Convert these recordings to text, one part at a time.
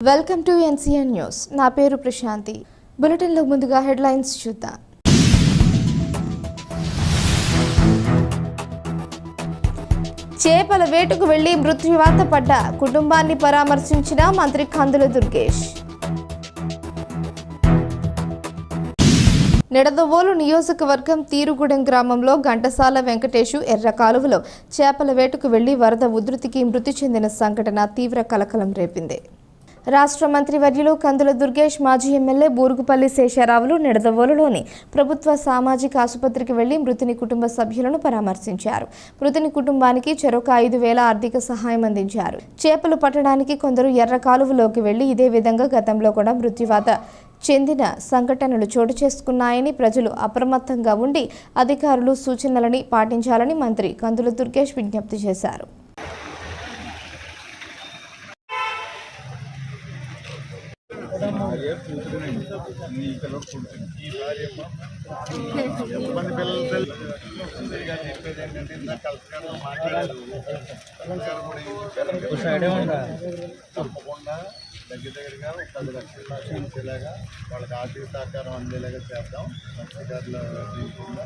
Welcome to NCN news. నా పేరు ప్రశాంతి. బులెటిన్లో ముందుగా హెడ్లైన్స్ చూద్దాం. చేపల వేటకు వెళ్లి మృత్యువాత పడ్డ కుటుంబాన్ని పరామర్శించిన మంత్రి కందుల దుర్గేష్. నిడదవోలు నియోజకవర్గం తీరుగుడెం గ్రామంలో ఘంటసాల వెంకటేశు ఎర్ర కాలువలో చేపల వేటకు వెళ్లి వరద ఉధృతికి మృతి చెందిన సంఘటన తీవ్ర కలకలం రేపింది. రాష్ట్ర మంత్రి వర్యులు కందుల దుర్గేష్, మాజీ ఎమ్మెల్యే బూరుగుపల్లి శేషారావులు నిడదవోలులోని ప్రభుత్వ సామాజిక ఆసుపత్రికి వెళ్లి మృతుని కుటుంబ సభ్యులను పరామర్శించారు. మృతుని కుటుంబానికి చెరొక 5,000 ఆర్థిక సహాయం అందించారు. చేపలు పట్టడానికి కొందరు ఎర్ర కాలువలోకి వెళ్లి ఇదే విధంగా గతంలో కూడా మృత్యువాత చెందిన సంఘటనలు చోటు చేసుకున్నాయని, ప్రజలు అప్రమత్తంగా ఉండి అధికారులు సూచనలని పాటించాలని మంత్రి కందుల దుర్గేష్ విజ్ఞప్తి చేశారు. తప్పకుండా దగ్గరగా 10 లక్షలు ఇచ్చేలాగా వాళ్ళకి ఆర్థిక సహకారం అందేలాగా చేద్దాం, మత్స్యకారుల జీవితంలో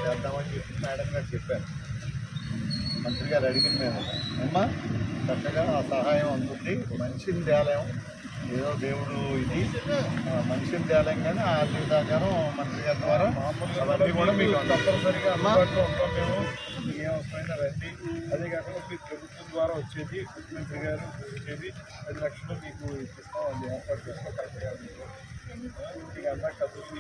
చేద్దామని చెప్పి మేడం గారు చెప్పారు. మంత్రి గారు అడిగిన మేము అమ్మా చక్కగా ఆ సహాయం అందుతుంది. మనిషిని దేవాలయం ఏదో దేవుడు ఇది మనిషిని దేవాలయం, కానీ ఆ ఆర్థిక సహకారం మంత్రి గారి ద్వారా అవన్నీ కూడా మీకు తప్పనిసరిగా అందుబాటులో ఉంటాం. మేము మీకు ఏమవసరమైనా రండి. అదే కాకుండా మీకు ప్రభుత్వం ద్వారా వచ్చేది, ముఖ్యమంత్రి గారు వచ్చేది 10 లక్షలు మీకు ఇప్పిస్తాం. అది ఏర్పాటు చేస్తాం. కరెక్ట్ గారు మీకు అంతా కబుర్లు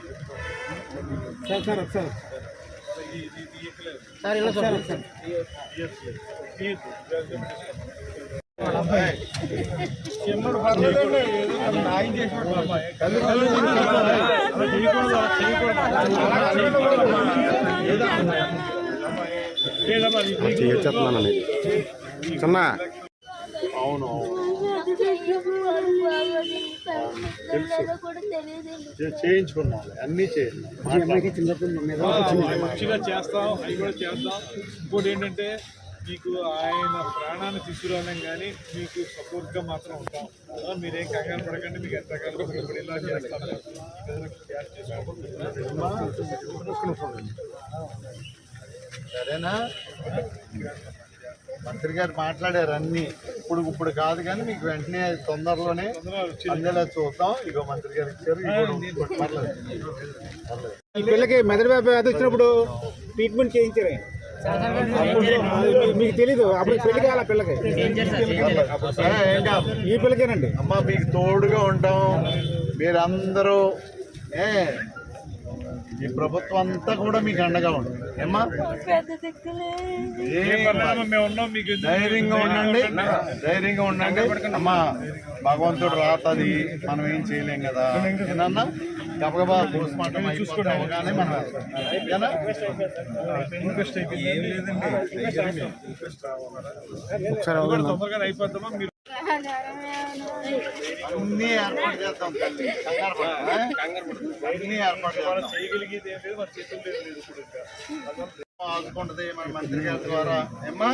అవును చేయించుకున్నాం, అన్నీ చేయండి, మంచిగా చేస్తాం. అవి కూడా చేద్దాం. ఇంకోటి ఏంటంటే మీకు ఆయన ప్రాణాన్ని తీసుకురాలేం, కానీ మీకు సపోర్ట్గా మాత్రం ఉంటాం. మీరేం కంగారు పడకండి. మీకు ఎంతకాలంలో ఇలా చేస్తాం. సరేనా? మంత్రి గారు మాట్లాడారు అన్నీ. ఇప్పుడు కాదు, కానీ మీకు వెంటనే తొందరలోనే అందేలా చూద్దాం. ఇగో మంత్రి గారు ఇచ్చారు. ఈ పిల్లకి మెదడు వ్యాధి వచ్చినప్పుడు ట్రీట్మెంట్ చేయించారు. మీకు తెలీదు అప్పుడు పెళ్లి కాల పిల్లకి. ఈ పిల్లకేనండి. అమ్మ మీకు తోడుగా ఉంటాం. మీరందరూ ఈ ప్రభుత్వం అంతా కూడా మీకు అండగా ఉంటుంది. ఏమ్మా ధైర్యంగా ఉండండి. అమ్మా భగవంతుడు రాతది, మనం ఏం చేయలేం కదా. ఏనన్నా గబగబా పోస్ట్ మార్టం చూసుకోవగానే మనం అన్నీ ఏర్పాటు చేస్తాం. తల్లి కంగారు పడ, అన్నీ ఏర్పాటు చేయగలిగేది ఏం లేదు, మన చేతులు లేదు. ఇప్పుడు ఆదుకుంటుంది మన మంత్రి గారి ద్వారా. ఏమ్మా